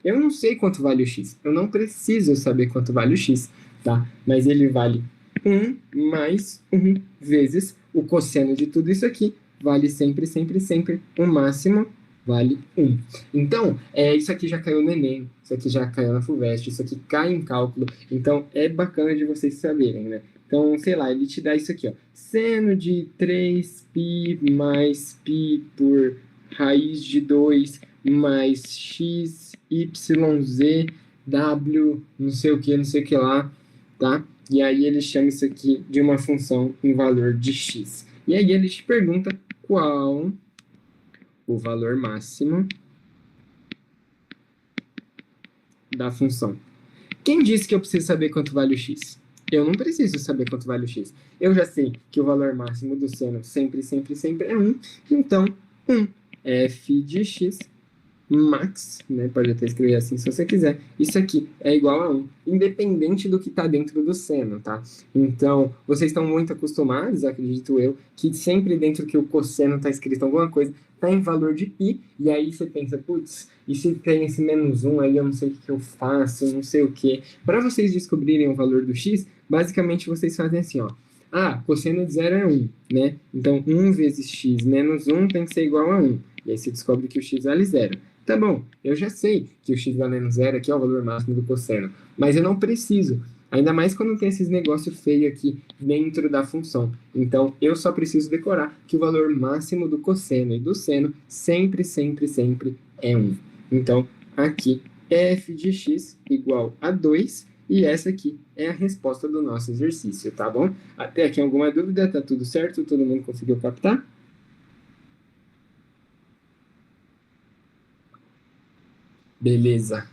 Eu não sei quanto vale o x. Eu não preciso saber quanto vale o x, tá? Mas ele vale 1 mais 1 vezes o cosseno de tudo isso aqui. Vale sempre, sempre, sempre. O máximo vale 1. Então, isso aqui já caiu no Enem. Isso aqui já caiu na FUVEST. Isso aqui cai em cálculo. Então, é bacana de vocês saberem, né? Então, sei lá, ele te dá isso aqui, ó. Seno de 3π mais π por raiz de 2 mais x, y, z, w, não sei o que lá, tá? E aí ele chama isso aqui de uma função em valor de x. E aí ele te pergunta qual o valor máximo da função. Quem disse que eu preciso saber quanto vale o x? Eu não preciso saber quanto vale o x. Eu já sei que o valor máximo do seno sempre, sempre, sempre é 1. Então, 1 f de x max, né? Pode até escrever assim se você quiser. Isso aqui é igual a 1, independente do que está dentro do seno, tá? Então, vocês estão muito acostumados, acredito eu, que sempre dentro que o cosseno está escrito alguma coisa, está em valor de π, e aí você pensa, putz, e se tem esse menos 1 aí, eu não sei o que eu faço, não sei o que. Para vocês descobrirem o valor do x, basicamente vocês fazem assim, ó. Cosseno de 0 é 1, né? Então, 1 vezes x menos 1 tem que ser igual a 1. E aí você descobre que o x vale 0. Tá bom, eu já sei que o x valendo 0 aqui é o valor máximo do cosseno, mas eu não preciso, ainda mais quando tem esses negócios feios aqui dentro da função. Então, eu só preciso decorar que o valor máximo do cosseno e do seno sempre, sempre, sempre é 1. Então, aqui, f de x igual a 2, e essa aqui é a resposta do nosso exercício, tá bom? Até aqui alguma dúvida? Tá tudo certo? Todo mundo conseguiu captar? Beleza.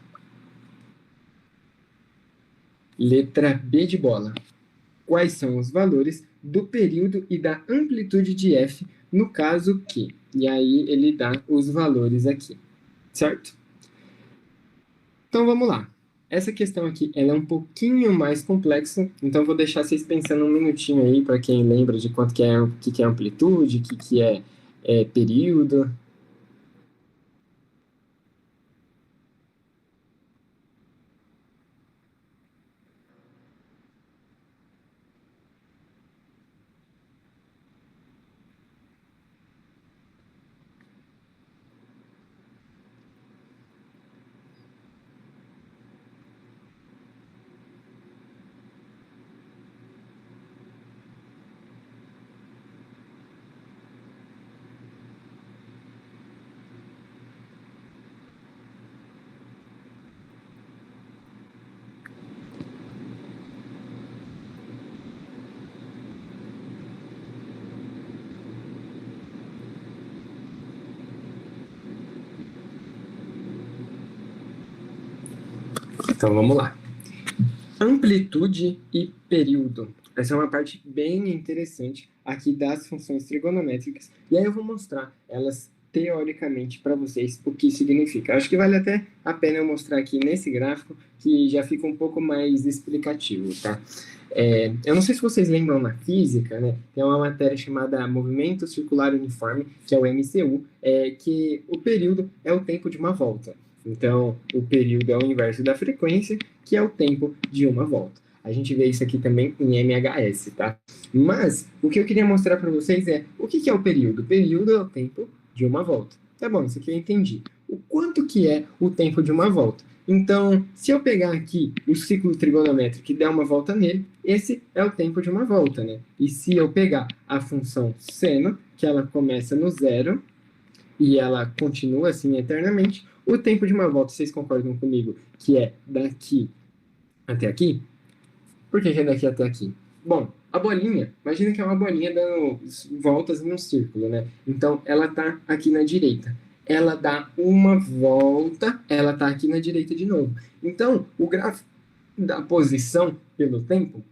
Letra B de bola. Quais são os valores do período e da amplitude de f no caso que? E aí ele dá os valores aqui, certo? Então vamos lá. Essa questão aqui ela é um pouquinho mais complexa, então vou deixar vocês pensando um minutinho aí para quem lembra de quanto que é amplitude, que é período. Então vamos lá. Amplitude e período. Essa é uma parte bem interessante aqui das funções trigonométricas. E aí eu vou mostrar elas teoricamente para vocês o que significa. Acho que vale até a pena eu mostrar aqui nesse gráfico, que já fica um pouco mais explicativo, tá? Eu não sei se vocês lembram na física, né? Tem uma matéria chamada Movimento Circular Uniforme, que é o MCU, que o período é o tempo de uma volta. Então, o período é o inverso da frequência, que é o tempo de uma volta. A gente vê isso aqui também em MHS, tá? Mas, o que eu queria mostrar para vocês é, o que é o período? O período é o tempo de uma volta. Tá bom, isso aqui eu entendi. O quanto que é o tempo de uma volta? Então, se eu pegar aqui o ciclo trigonométrico e der uma volta nele, esse é o tempo de uma volta, né? E se eu pegar a função seno, que ela começa no zero e ela continua assim eternamente, o tempo de uma volta, vocês concordam comigo, que é daqui até aqui? Por que é daqui até aqui? Bom, a bolinha, imagina que é uma bolinha dando voltas em um círculo, né? Então, ela está aqui na direita. Ela dá uma volta, ela está aqui na direita de novo. Então, o gráfico da posição pelo tempo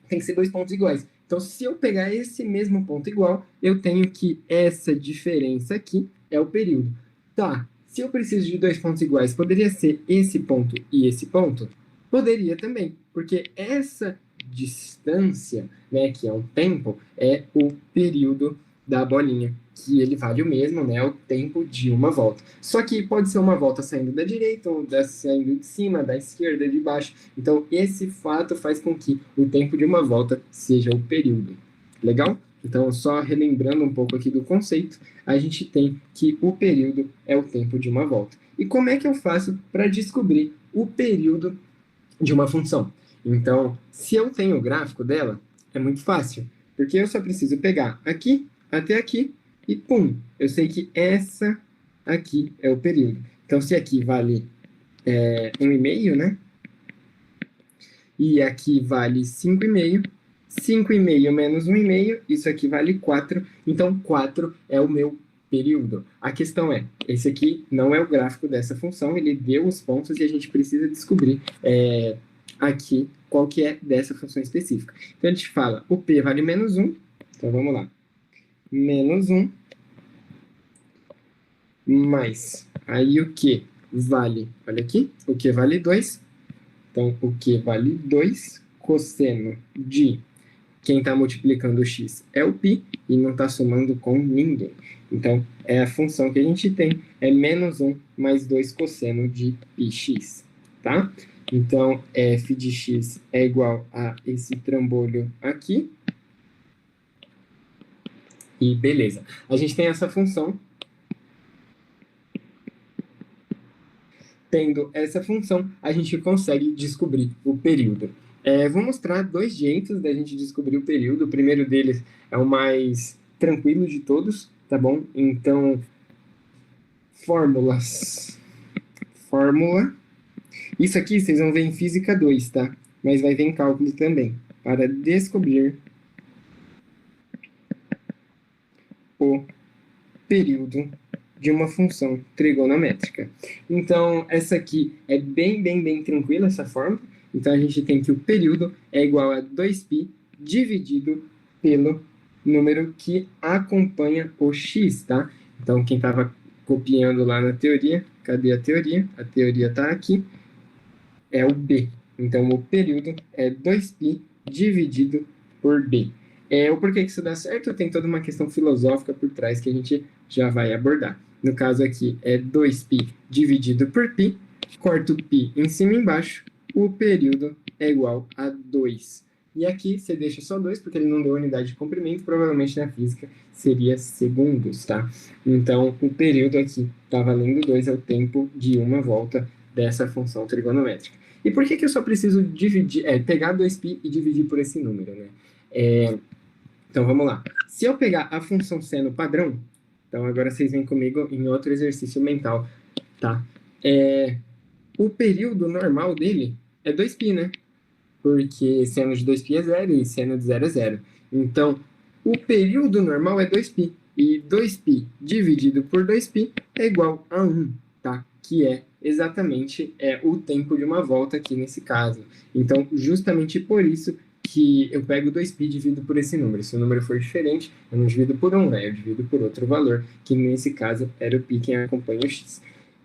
tem que ser dois pontos iguais. Então, se eu pegar esse mesmo ponto igual, eu tenho que essa diferença aqui é o período. Tá, se eu preciso de dois pontos iguais, poderia ser esse ponto e esse ponto? Poderia também, porque essa distância, né, que é o tempo, é o período da bolinha, que ele vale o mesmo, né, o tempo de uma volta. Só que pode ser uma volta saindo da direita, ou saindo de cima, da esquerda, de baixo. Então, esse fato faz com que o tempo de uma volta seja o período. Legal? Então, só relembrando um pouco aqui do conceito, a gente tem que o período é o tempo de uma volta. E como é que eu faço para descobrir o período de uma função? Então, se eu tenho o gráfico dela, é muito fácil, porque eu só preciso pegar aqui até aqui e pum, eu sei que essa aqui é o período. Então, se aqui vale 1,5, né? E aqui vale 5,5. 5,5 menos 1,5, isso aqui vale 4. Então, 4 é o meu período. A questão é, esse aqui não é o gráfico dessa função, ele deu os pontos e a gente precisa descobrir aqui qual que é dessa função específica. Então, a gente fala, o P vale menos 1. Então, vamos lá. Menos 1 mais. Aí, o Q vale, olha aqui, o Q vale 2. Então, o Q vale 2, cosseno de quem está multiplicando o x é o π e não está somando com ninguém. Então, é a função que a gente tem, é menos 1 mais 2 cosseno de πx, tá? Então, f de x é igual a esse trambolho aqui. E beleza. A gente tem essa função. Tendo essa função, a gente consegue descobrir o período. Vou mostrar dois jeitos da gente descobrir o período. O primeiro deles é o mais tranquilo de todos, tá bom? Então, fórmulas. Fórmula. Isso aqui vocês vão ver em Física 2, tá? Mas vai ver em cálculo também. Para descobrir o período de uma função trigonométrica. Então, essa aqui é bem tranquila, essa fórmula. Então, a gente tem que o período é igual a 2π dividido pelo número que acompanha o x, tá? Então, quem estava copiando lá na teoria, cadê a teoria? A teoria está aqui, é o b. Então, o período é 2π dividido por b. O porquê que isso dá certo tem toda uma questão filosófica por trás que a gente já vai abordar. No caso aqui é 2π dividido por π, corto π em cima e embaixo, o período é igual a 2. E aqui você deixa só 2, porque ele não deu unidade de comprimento, provavelmente na física seria segundos, tá? Então, o período aqui está valendo 2, é o tempo de uma volta dessa função trigonométrica. E por que eu só preciso dividir, pegar 2π e dividir por esse número, né? Então, vamos lá. Se eu pegar a função seno padrão, então agora vocês vêm comigo em outro exercício mental, tá? O período normal dele é 2π, né? Porque seno de 2π é 0 e seno de 0 é 0. Então, o período normal é 2π. E 2π dividido por 2π é igual a 1, tá? Que é exatamente o tempo de uma volta aqui nesse caso. Então, justamente por isso que eu pego 2π e divido por esse número. Se o número for diferente, eu não divido por 1, né? Eu divido por outro valor, que nesse caso era o π quem acompanha o x.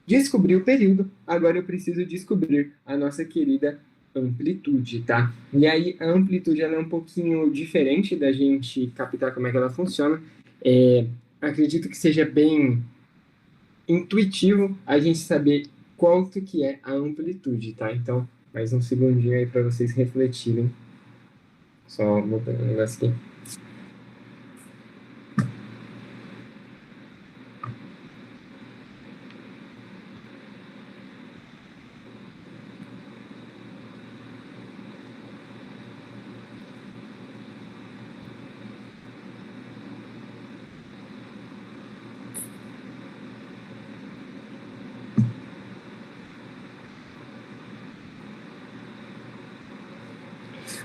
Descobri o período, agora eu preciso descobrir a nossa querida amplitude, tá? E aí a amplitude ela é um pouquinho diferente da gente captar como é que ela funciona. Acredito que seja bem intuitivo a gente saber quanto que é a amplitude, tá? Então, mais um segundinho aí para vocês refletirem. Só vou pegar um negócio aqui.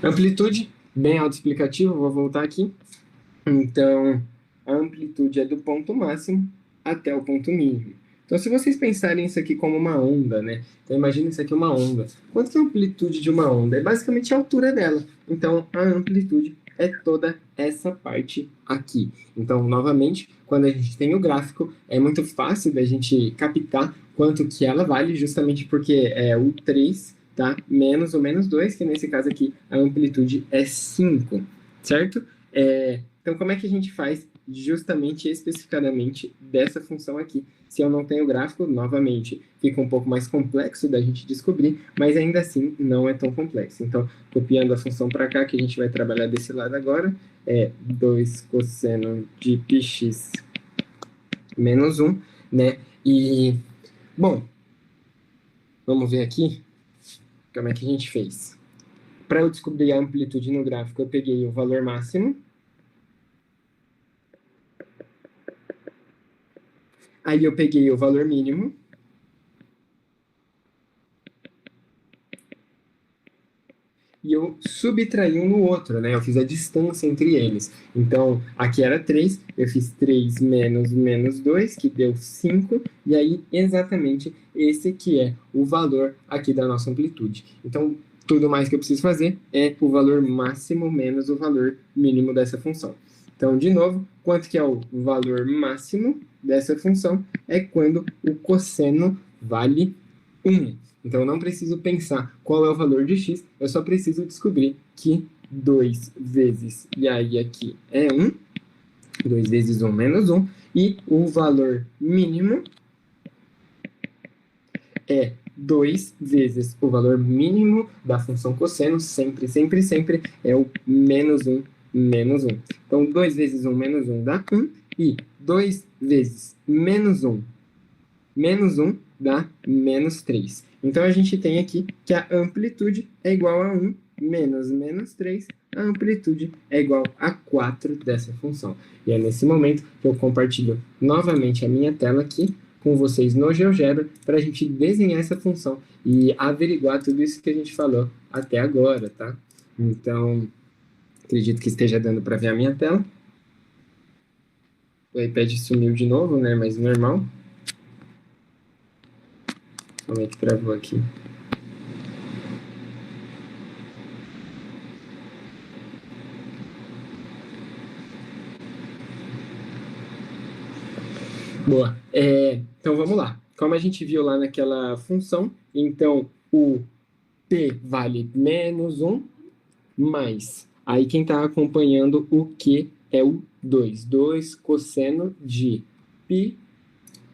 Amplitude, bem autoexplicativo, vou voltar aqui. Então, a amplitude é do ponto máximo até o ponto mínimo. Então, se vocês pensarem isso aqui como uma onda, né? Então, imagina isso aqui uma onda. Quanto que é a amplitude de uma onda? É basicamente a altura dela. Então, a amplitude é toda essa parte aqui. Então, novamente, quando a gente tem o gráfico, é muito fácil da gente captar quanto que ela vale, justamente porque é o 3, tá? Menos o menos 2, que nesse caso aqui a amplitude é 5, certo? Então, como é que a gente faz justamente, especificadamente, dessa função aqui? Se eu não tenho gráfico, novamente, fica um pouco mais complexo da gente descobrir, mas ainda assim não é tão complexo. Então, copiando a função para cá, que a gente vai trabalhar desse lado agora, é 2 cosseno de πx menos 1, né? E, bom, vamos ver aqui como é que a gente fez. Para eu descobrir a amplitude no gráfico, eu peguei o valor máximo. Aí eu peguei o valor mínimo. E eu subtraí um no outro, né? Eu fiz a distância entre eles. Então, aqui era 3, eu fiz 3 menos menos 2, que deu 5, e aí exatamente esse que é o valor aqui da nossa amplitude. Então, tudo mais que eu preciso fazer é o valor máximo menos o valor mínimo dessa função. Então, de novo, quanto que é o valor máximo dessa função? É quando o cosseno vale 1. Então, eu não preciso pensar qual é o valor de x, eu só preciso descobrir que 2 vezes, e aí aqui é 1, 2 vezes 1 menos 1, e o valor mínimo é 2 vezes o valor mínimo da função cosseno, sempre, sempre, sempre, é o menos 1, menos 1. Então, 2 vezes 1 menos 1 dá 1, e 2 vezes menos 1 dá menos 3. Então, a gente tem aqui que a amplitude é igual a 1 menos menos 3. A amplitude é igual a 4 dessa função. E é nesse momento que eu compartilho novamente a minha tela aqui com vocês no GeoGebra para a gente desenhar essa função e averiguar tudo isso que a gente falou até agora, tá? Então, acredito que esteja dando para ver a minha tela. O iPad sumiu de novo, né? Mas normal. Como é que travou aqui? Boa. Então, vamos lá. Como a gente viu lá naquela função, então, o p vale menos 1, mais. Aí, quem está acompanhando o Q é o 2. 2 cosseno de π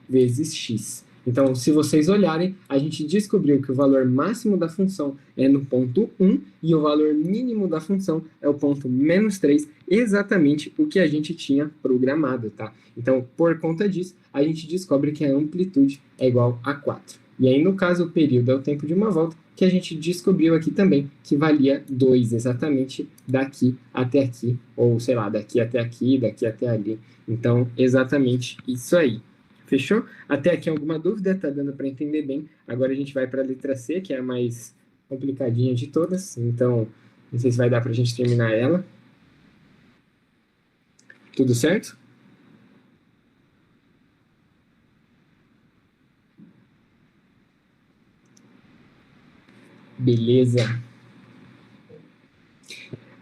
vezes x. Então, se vocês olharem, a gente descobriu que o valor máximo da função é no ponto 1 e o valor mínimo da função é o ponto menos 3, exatamente o que a gente tinha programado, tá? Então, por conta disso, a gente descobre que a amplitude é igual a 4. E aí, no caso, o período é o tempo de uma volta, que a gente descobriu aqui também, que valia 2, exatamente daqui até aqui, ou sei lá, daqui até aqui, daqui até ali. Então, exatamente isso aí. Fechou? Até aqui alguma dúvida? Tá dando para entender bem. Agora a gente vai para a letra C, que é a mais complicadinha de todas. Então, não sei se vai dar para a gente terminar ela. Tudo certo? Beleza.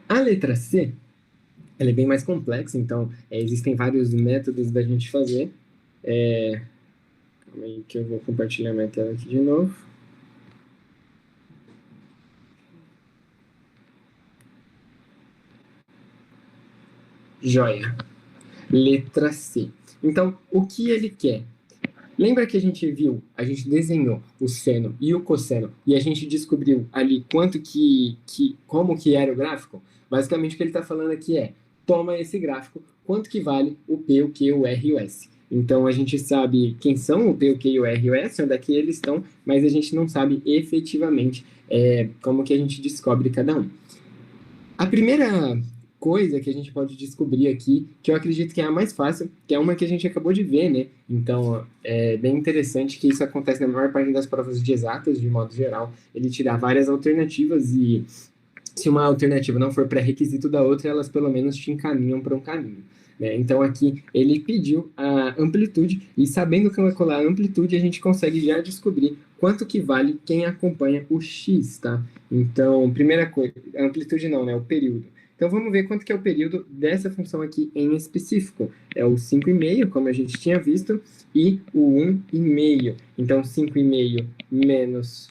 A letra C, ela é bem mais complexa, então existem vários métodos da gente fazer. Calma aí que eu vou compartilhar minha tela aqui de novo. Joia. Letra C. Então, o que ele quer? Lembra que a gente viu, a gente desenhou o seno e o cosseno e a gente descobriu ali como que era o gráfico? Basicamente o que ele está falando aqui é, toma esse gráfico, quanto que vale o P, o Q, o R e o S. Então a gente sabe quem são o P, o Q, o R e o S, onde é que eles estão, mas a gente não sabe efetivamente como que a gente descobre cada um. A primeira coisa que a gente pode descobrir aqui, que eu acredito que é a mais fácil, que é uma que a gente acabou de ver, né? Então, é bem interessante que isso acontece na maior parte das provas de exatas, de modo geral. Ele te dá várias alternativas e se uma alternativa não for pré-requisito da outra, elas pelo menos te encaminham para um caminho. Né? Então, aqui ele pediu a amplitude, e sabendo calcular a amplitude, a gente consegue já descobrir quanto que vale quem acompanha o x, tá? Então, primeira coisa, a amplitude não, né? O período. Então, vamos ver quanto que é o período dessa função aqui em específico. É o 5,5, como a gente tinha visto, e o 1,5. Então, 5,5 menos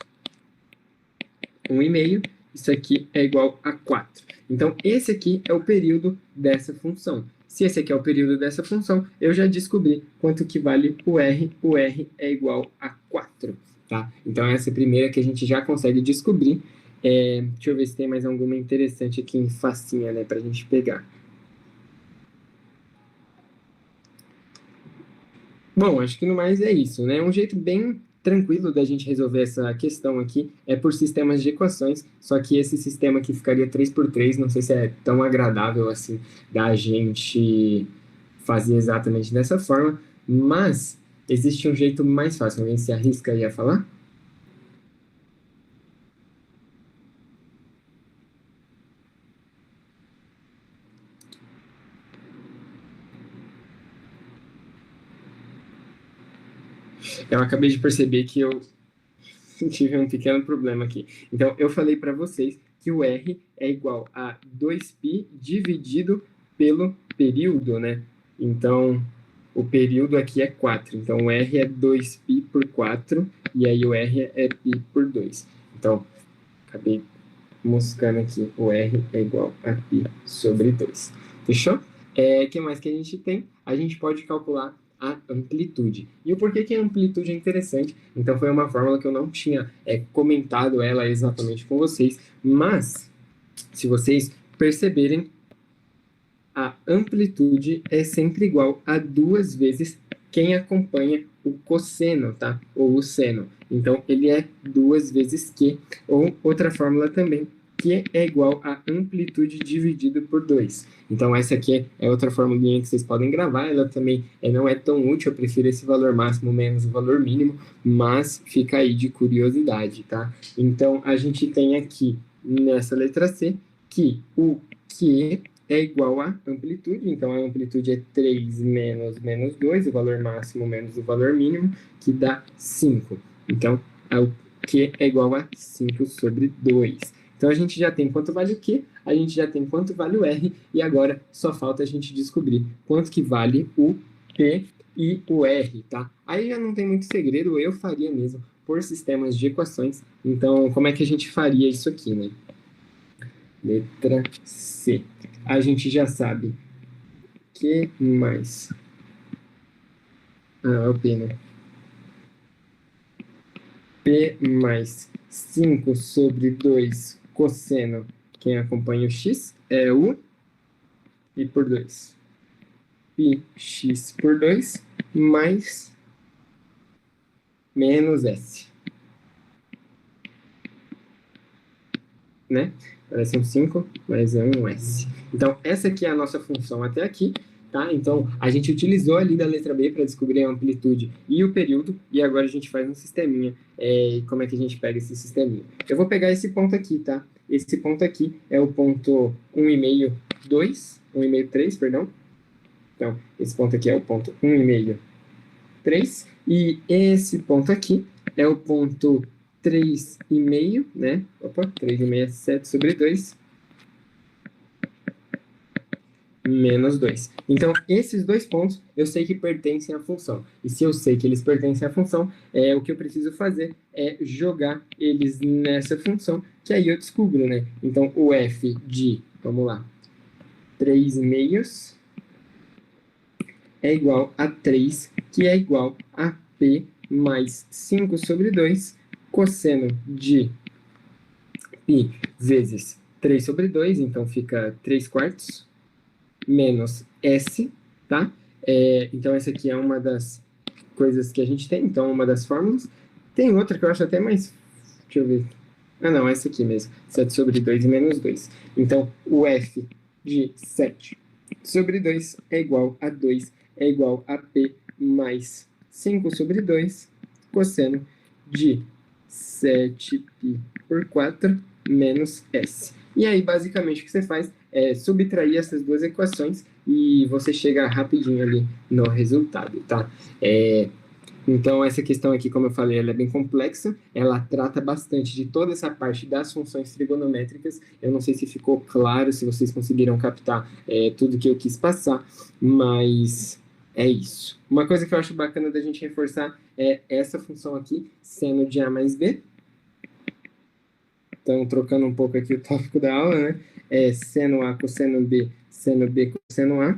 1,5, isso aqui é igual a 4. Então, esse aqui é o período dessa função. Se esse aqui é o período dessa função, eu já descobri quanto que vale o R. O R é igual a 4. Tá? Então, essa é a primeira que a gente já consegue descobrir. Deixa eu ver se tem mais alguma interessante aqui em facinha, né, para a gente pegar. Bom, acho que no mais é isso, né? Um jeito bem tranquilo da gente resolver essa questão aqui é por sistemas de equações, só que esse sistema aqui ficaria 3 por 3, não sei se é tão agradável assim da gente fazer exatamente dessa forma, mas existe um jeito mais fácil. Alguém se arrisca aí a falar? Eu acabei de perceber que eu tive um pequeno problema aqui. Então, eu falei para vocês que o R é igual a 2π dividido pelo período, né? Então, o período aqui é 4. Então, o R é 2π por 4, e aí o R é π por 2. Então, acabei moscando aqui. O R é igual a π sobre 2. Fechou? O que mais que a gente tem? A gente pode calcular a amplitude. E o porquê que a amplitude é interessante? Então, foi uma fórmula que eu não tinha comentado ela exatamente com vocês, mas, se vocês perceberem, a amplitude é sempre igual a 2 vezes quem acompanha o cosseno, tá? Ou o seno. Então, ele é 2 vezes Q, ou outra fórmula também, que é igual a amplitude dividido por 2. Então, essa aqui é outra formulinha que vocês podem gravar, ela também não é tão útil, eu prefiro esse valor máximo menos o valor mínimo, mas fica aí de curiosidade, tá? Então, a gente tem aqui, nessa letra C, que o Q é igual a amplitude, então a amplitude é 3 menos 2, o valor máximo menos o valor mínimo, que dá 5. Então, o Q é igual a 5 sobre 2. Então, a gente já tem quanto vale o Q, a gente já tem quanto vale o R, e agora só falta a gente descobrir quanto que vale o P e o R, tá? Aí já não tem muito segredo, eu faria mesmo por sistemas de equações. Então, como é que a gente faria isso aqui, né? Letra C. A gente já sabe que mais. É o P, né? P mais 5 sobre 2 cosseno. Quem acompanha o x é o π por 2. Πx por 2 mais menos S. Né? Parece um 5, mas é um S. Então, essa aqui é a nossa função até aqui, tá? Então, a gente utilizou ali da letra B para descobrir a amplitude e o período, e agora a gente faz um sisteminha. Como é que a gente pega esse sisteminha? Eu vou pegar esse ponto aqui, tá? Esse ponto aqui é o ponto 1,5, 2, 1,5, 3, perdão. Então, esse ponto aqui é o ponto 1,5, 3, e esse ponto aqui é o ponto 3,5, né? Opa, 3,5 é 7 sobre 2, menos 2. Então, esses dois pontos eu sei que pertencem à função. E se eu sei que eles pertencem à função, o que eu preciso fazer é jogar eles nessa função, que aí eu descubro, né? Então, o f de, vamos lá, 3 meios é igual a 3, que é igual a p mais 5 sobre 2, cosseno de π vezes 3 sobre 2, então fica 3 quartos, menos S, tá? Então, essa aqui é uma das coisas que a gente tem, então, uma das fórmulas. Tem outra que eu acho até mais... Deixa eu ver. Ah, não, essa aqui mesmo. 7 sobre 2 e menos 2. Então, o F de 7 sobre 2 é igual a 2, é igual a P mais 5 sobre 2, cosseno de 7π por 4 menos S. E aí, basicamente, o que você faz é subtrair essas duas equações e você chega rapidinho ali no resultado, tá? Então, essa questão aqui, como eu falei, ela é bem complexa, ela trata bastante de toda essa parte das funções trigonométricas. Eu não sei se ficou claro, se vocês conseguiram captar tudo que eu quis passar, mas é isso. Uma coisa que eu acho bacana da gente reforçar é essa função aqui, seno de A mais B. Então, trocando um pouco aqui o tópico da aula, né? É seno A cosseno B, seno B cosseno A.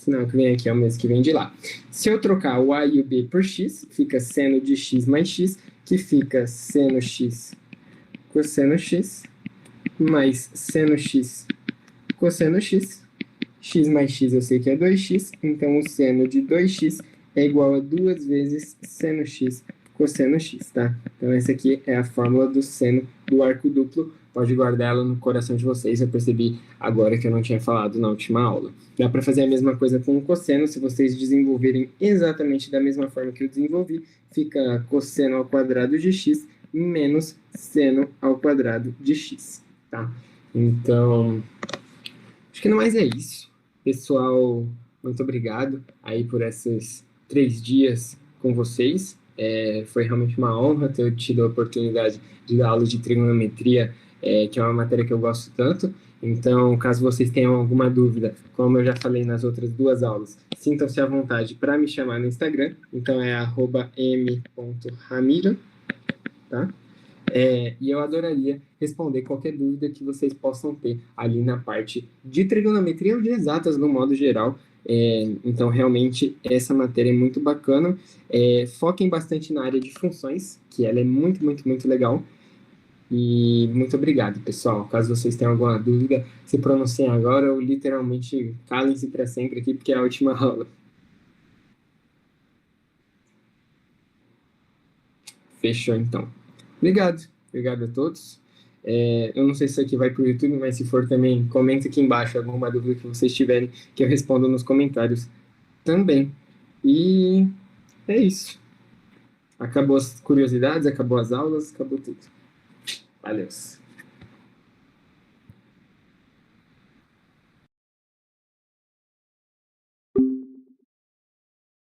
Sinal que vem aqui é o mesmo que vem de lá. Se eu trocar o A e o B por x, fica seno de x mais x, que fica seno x cosseno x, mais seno x cosseno x. X mais x eu sei que é 2x, então o seno de 2x é igual a 2 vezes seno x cosseno x, tá? Então essa aqui é a fórmula do seno do arco duplo. Pode guardar ela no coração de vocês, eu percebi agora que eu não tinha falado na última aula. Dá para fazer a mesma coisa com o cosseno, se vocês desenvolverem exatamente da mesma forma que eu desenvolvi, fica cosseno ao quadrado de x menos seno ao quadrado de x, tá? Então, acho que no mais é isso. Pessoal, muito obrigado aí por esses 3 dias com vocês. Foi realmente uma honra ter tido a oportunidade de dar aula de trigonometria, que é uma matéria que eu gosto tanto. Então, caso vocês tenham alguma dúvida, como eu já falei nas outras 2 aulas, sintam-se à vontade para me chamar no Instagram. Então, é @m.ramiro, tá? E eu adoraria responder qualquer dúvida que vocês possam ter ali na parte de trigonometria ou de exatas no modo geral. Então, realmente, essa matéria é muito bacana. Foquem bastante na área de funções, que ela é muito, muito, muito legal. E muito obrigado, pessoal. Caso vocês tenham alguma dúvida, se pronunciem agora ou literalmente calem-se para sempre aqui, porque é a última aula. Fechou, então. Obrigado. Obrigado a todos. Eu não sei se isso aqui vai para o YouTube, mas se for também, comenta aqui embaixo alguma dúvida que vocês tiverem, que eu respondo nos comentários também. E é isso. Acabou as curiosidades, acabou as aulas, acabou tudo. Valeu.